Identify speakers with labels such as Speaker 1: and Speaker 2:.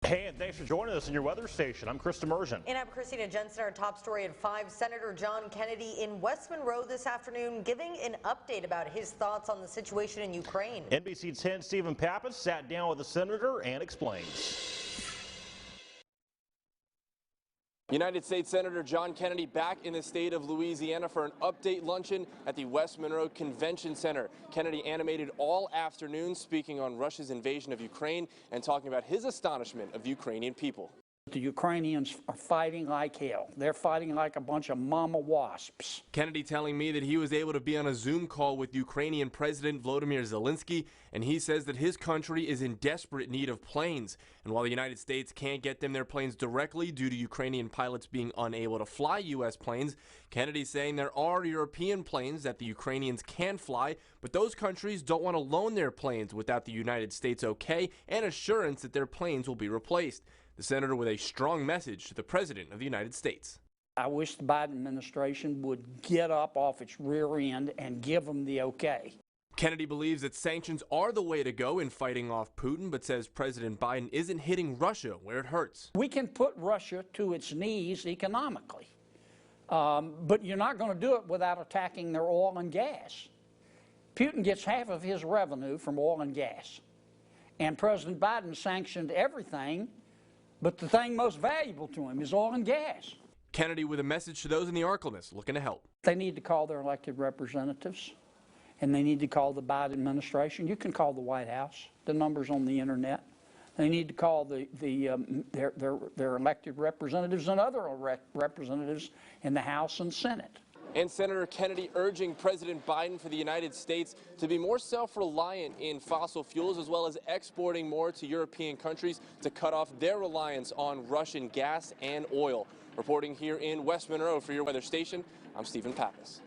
Speaker 1: Hey, and thanks for joining us in your weather station. I'm Chris Immersion.
Speaker 2: And I'm Christina Jensen. Our top story at 5. Senator John Kennedy in West Monroe this afternoon giving an update about his thoughts on the situation in Ukraine.
Speaker 1: NBC 10's Stephen Pappas sat down with the senator and explains.
Speaker 3: United States Senator John Kennedy back in the state of Louisiana for an update luncheon at the West Monroe Convention Center. Kennedy animated all afternoon, speaking on Russia's invasion of Ukraine and talking about his astonishment of the Ukrainian people.
Speaker 4: The Ukrainians are fighting like hell. They're fighting like a bunch of mama wasps.
Speaker 3: Kennedy telling me that he was able to be on a Zoom call with Ukrainian President Volodymyr Zelensky, and he says that his country is in desperate need of planes. And while the United States can't get them their planes directly due to Ukrainian pilots being unable to fly U.S. planes, Kennedy's saying there are European planes that the Ukrainians can fly, but those countries don't want to loan their planes without the United States okay and assurance that their planes will be replaced. The senator with a strong message to the President of the United States.
Speaker 4: I wish the Biden administration would get up off its rear end and give them the okay.
Speaker 3: Kennedy believes that sanctions are the way to go in fighting off Putin, but says President Biden isn't hitting Russia where it hurts.
Speaker 4: We can put Russia to its knees economically, but you're not going to do it without attacking their oil and gas. Putin gets half of his revenue from oil and gas, and President Biden sanctioned everything, but the thing most valuable to him is oil and gas.
Speaker 3: Kennedy with a message to those in the Arklamass looking to help.
Speaker 4: They need to call their elected representatives, and they need to call the Biden administration. You can call the White House. The number's on the internet. They need to call their elected representatives and other representatives in the House and Senate.
Speaker 3: And Senator Kennedy urging President Biden for the United States to be more self-reliant in fossil fuels, as well as exporting more to European countries to cut off their reliance on Russian gas and oil. Reporting here in West Monroe for your weather station, I'm Stephen Pappas.